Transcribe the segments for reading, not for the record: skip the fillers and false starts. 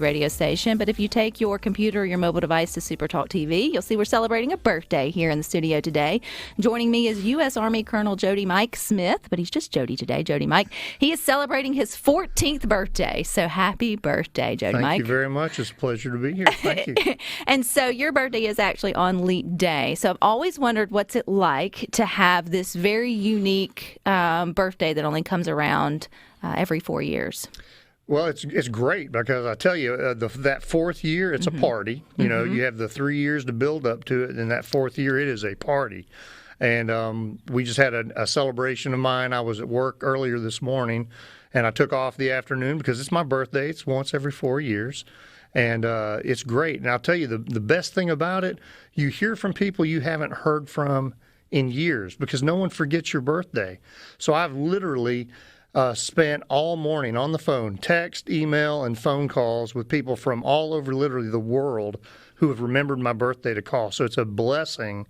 radio station, but if you take your computer or your mobile device to SuperTalk TV, you'll see we're celebrating a birthday here in the studio today. Joining me is U.S. Army Colonel Jody-Mike Smith, but he's just Jody today, Jody-Mike. He is celebrating his 14th birthday, so happy birthday, Jody-Mike. Thank you very much. It's a pleasure to be here. Thank you. And so your birthday is actually on Leap Day, so I've always wondered what's it like to have this very unique birthday that only comes around every 4 years. Well, it's great because I tell you, that fourth year, it's a party. You know, you have the 3 years to build up to it, and that fourth year, it is a party. And we just had a celebration of mine. I was at work earlier this morning, and I took off the afternoon because it's my birthday. It's once every 4 years, and it's great. And I'll tell you, the best thing about it, you hear from people you haven't heard from in years because no one forgets your birthday. So I've literally spent all morning on the phone, text, email, and phone calls with people from all over literally the world who have remembered my birthday to call. So it's a blessing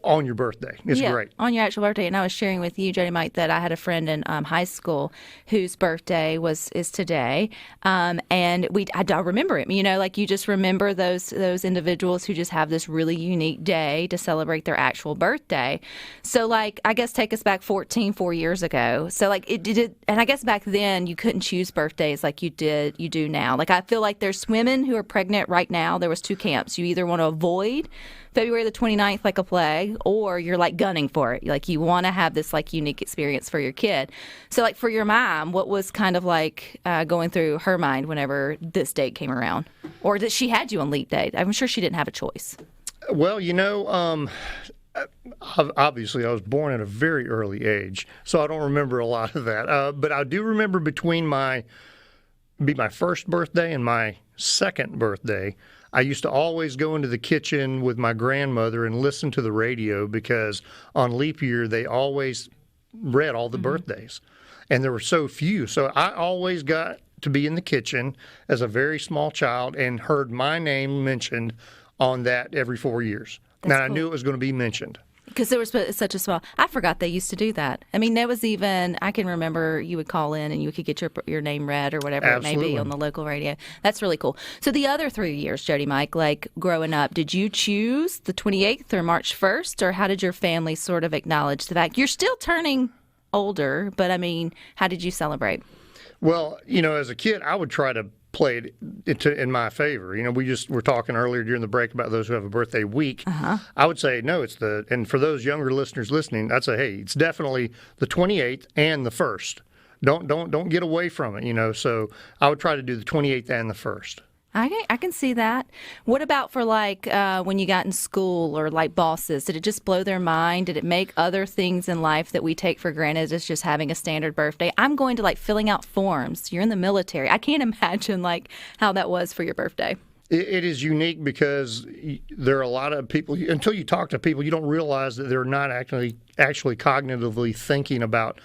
on your birthday. It's great. On your actual birthday. And I was sharing with you, Jody-Mike, that I had a friend in high school whose birthday is today. And I remember it. You know, like you just remember those individuals who just have this really unique day to celebrate their actual birthday. So, like, I guess take us back 4 years ago. So, like, and I guess back then you couldn't choose birthdays like you do now. Like, I feel like there's women who are pregnant right now. There was two camps. You either want to avoid February the 29th like a plague, or you're like gunning for it. Like you want to have this like unique experience for your kid. So like for your mom, what was kind of like going through her mind whenever this date came around? Or that she had you on Leap Day? I'm sure she didn't have a choice. Well, you know, obviously I was born at a very early age, so I don't remember a lot of that. But I do remember between my first birthday and my second birthday, I used to always go into the kitchen with my grandmother and listen to the radio because on leap year, they always read all the birthdays. And there were so few. So I always got to be in the kitchen as a very small child and heard my name mentioned on that every 4 years. That's now, cool. I knew it was going to be mentioned. Because there was such a small. I forgot they used to do that. I mean, there was even, I can remember you would call in and you could get your name read or whatever it may be on the local radio. That's really cool. So the other 3 years, Jody-Mike, like growing up, did you choose the 28th or March 1st, or how did your family sort of acknowledge the fact you're still turning older, but I mean, how did you celebrate? Well, you know, as a kid, I would try to play it in my favor. You know, we were talking earlier during the break about those who have a birthday week. I would say, no, and for those younger listeners listening, I'd say, hey, it's definitely the 28th and the 1st. Don't get away from it, you know. So I would try to do the 28th and the 1st. I can see that. What about for like when you got in school or like bosses? Did it just blow their mind? Did it make other things in life that we take for granted as just having a standard birthday? I'm going to like filling out forms. You're in the military. I can't imagine like how that was for your birthday. It is unique because there are a lot of people, until you talk to people, you don't realize that they're not actually cognitively thinking about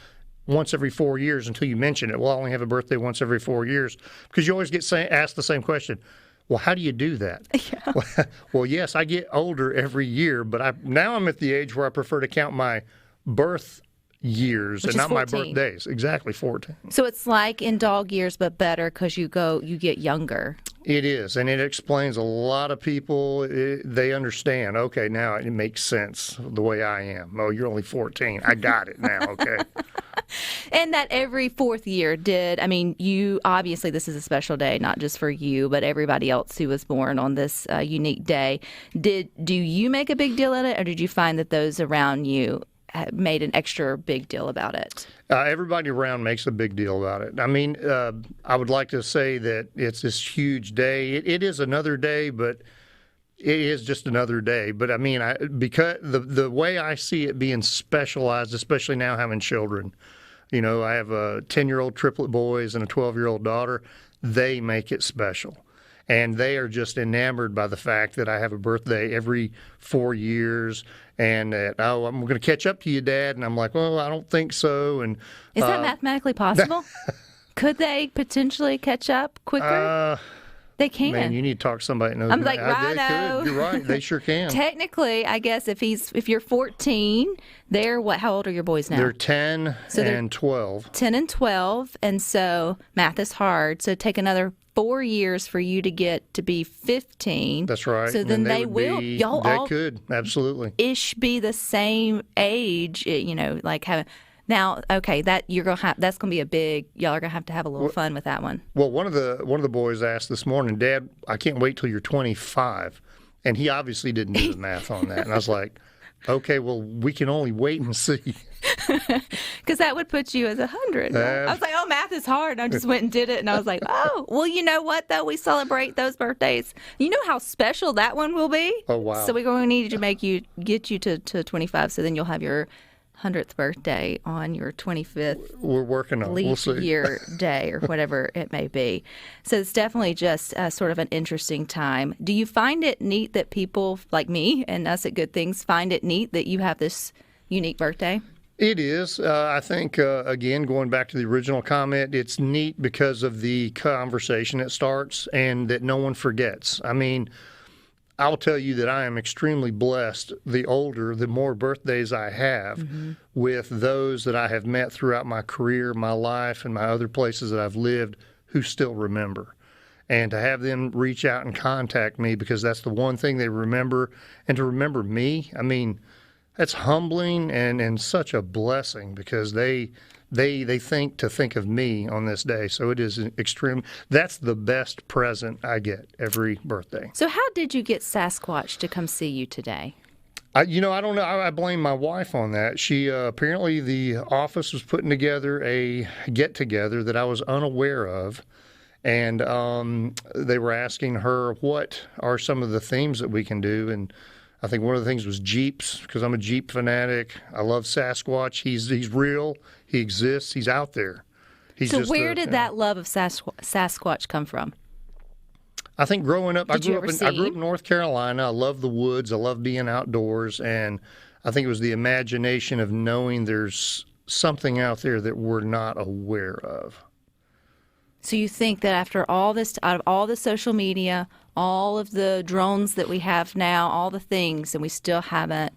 once every 4 years until you mention it. Well, I only have a birthday once every 4 years, because you always get asked the same question. Well, how do you do that? Yeah. Well, yes, I get older every year, but now I'm at the age where I prefer to count my birth years and not 14. my birthdays. Exactly, 14. So it's like in dog years, but better because you get younger. It is, and it explains a lot of people. They understand. Okay, now it makes sense the way I am. Oh, you're only 14. I got it now. Okay. And that every fourth year you obviously this is a special day, not just for you, but everybody else who was born on this unique day. Do you make a big deal of it, or did you find that those around you made an extra big deal about it? Everybody around makes a big deal about it. I mean, I would like to say that it's this huge day. It is another day, but it is just another day. But I mean, because the way I see it being specialized, especially now having children, you know, I have 10-year-old triplet boys and a 12-year-old daughter. They make it special. And they are just enamored by the fact that I have a birthday every 4 years, and that, oh, I'm going to catch up to you, Dad. And I'm like, well, I don't think so. And is that mathematically possible? Could they potentially catch up quicker? They can. Man, you need to talk to somebody that knows. I'm like, They Rhino. could. You're right. They sure can. Technically, I guess if you're 14, how old are your boys now? They're 10 and 12. 10 and 12, and so math is hard. So take another 4 years for you to get to be 15. That's right. So then they will. Y'all They all could, absolutely. ish be the same age. Like having. Now, okay, that's gonna be a big. Y'all are gonna have a little fun with that one. Well, one of the boys asked this morning, Dad, I can't wait till you're 25, and he obviously didn't do the math on that. And I was like, okay, well, we can only wait and see. Because that would put you as 100. Right? I was like, oh, math is hard. And I just went and did it, and I was like, oh, well, you know what, though? We celebrate those birthdays. You know how special that one will be? Oh, wow. So we're going to need to get you to 25, so then you'll have your 100th birthday on your 25th We're working on it. leap We'll see. year day or whatever it may be. So it's definitely just sort of an interesting time. Do you find it neat that people like me and us at Good Things find it neat that you have this unique birthday? It is. I think, again, going back to the original comment, it's neat because of the conversation it starts and that no one forgets. I mean, I'll tell you that I am extremely blessed the more birthdays I have with those that I have met throughout my career, my life, and my other places that I've lived who still remember. And to have them reach out and contact me because that's the one thing they remember. And to remember me, I mean, that's humbling and such a blessing because they think of me on this day. So it is extreme. That's the best present I get every birthday. So how did you get Sasquatch to come see you today? I don't know. I blame my wife on that. She apparently the office was putting together a get-together that I was unaware of. And they were asking her what are some of the themes that we can do. And I think one of the things was Jeeps, because I'm a Jeep fanatic. I love Sasquatch. He's real. He exists. He's out there. So where did that love of Sasquatch come from? I think growing up, I grew up in him? North Carolina. I love the woods. I love being outdoors. And I think it was the imagination of knowing there's something out there that we're not aware of. So you think that after all this, out of all the social media, all of the drones that we have now, all the things, and we still haven't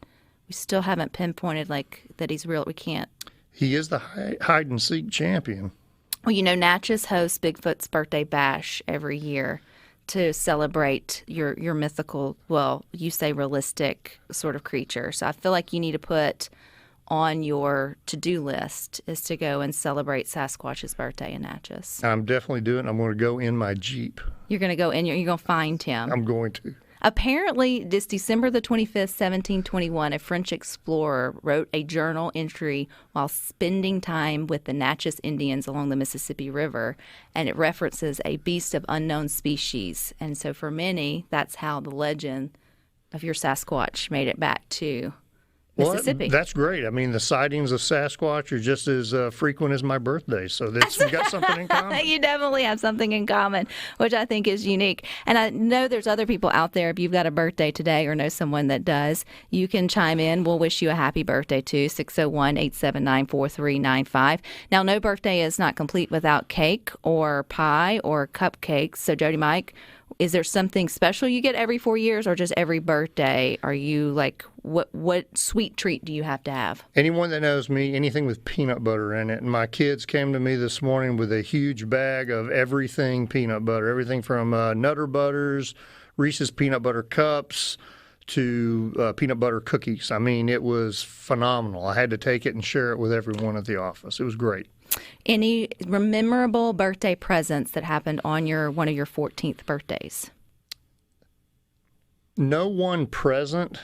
pinpointed like that he's real. We can't. He is the hide and seek champion. Well, Natchez hosts Bigfoot's birthday bash every year to celebrate your mythical, well, you say realistic sort of creature. So I feel like you need to put on your to-do list is to go and celebrate Sasquatch's birthday in Natchez. I'm definitely doing it. I'm going to go in my Jeep. You're going to go in, you're going to find him. I'm going to. Apparently, this December the 25th, 1721, a French explorer wrote a journal entry while spending time with the Natchez Indians along the Mississippi River, and it references a beast of unknown species. And so for many, that's how the legend of your Sasquatch made it back to Mississippi. Well, that's great. I mean, the sightings of Sasquatch are just as frequent as my birthday, so we've got something in common. You definitely have something in common, which I think is unique. And I know there's other people out there. If you've got a birthday today or know someone that does, you can chime in. We'll wish you a happy birthday, too, 601-879-4395. Now, no birthday is not complete without cake or pie or cupcakes. So, Jody-Mike, is there something special you get every 4 years or just every birthday? Are you like, what sweet treat do you have to have? Anyone that knows me, anything with peanut butter in it. And my kids came to me this morning with a huge bag of everything peanut butter, everything from Nutter Butters, Reese's Peanut Butter Cups, to peanut butter cookies. I mean, it was phenomenal. I had to take it and share it with everyone at the office. It was great. Any memorable birthday presents that happened on one of your 14th birthdays? No one present.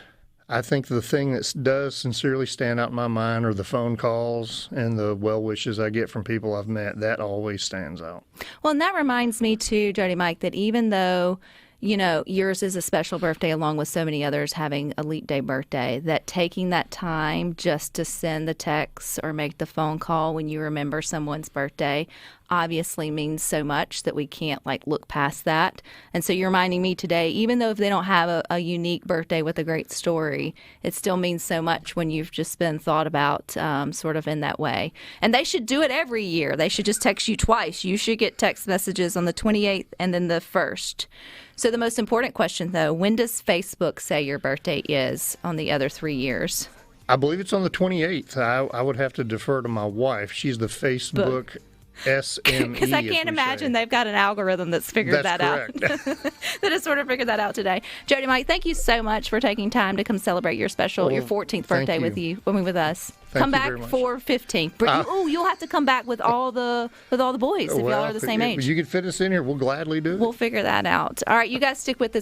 I think the thing that does sincerely stand out in my mind are the phone calls and the well wishes I get from people I've met. That always stands out. Well, and that reminds me too, Jody-Mike, that even though yours is a special birthday along with so many others having a Leap Day birthday, that taking that time just to send the text or make the phone call when you remember someone's birthday, obviously means so much that we can't like look past that. And so you're reminding me today, even though if they don't have a unique birthday with a great story, it still means so much when you've just been thought about sort of in that way. And they should do it every year. They should just text you twice. You should get text messages on the 28th and then the 1st. So the most important question, though, when does Facebook say your birthday is on the other 3 years? I believe it's on the 28th. I would have to defer to my wife. She's the Facebook SME. Because I can't imagine they've got an algorithm that's figured that out. That has sort of figured that out today. Jody-Mike, thank you so much for taking time to come celebrate your special, your 14th birthday with us. Come back for 15th. You'll have to come back with all the boys if y'all are the same age. You can fit us in here. We'll gladly do it. We'll figure that out. All right, you guys stick with us.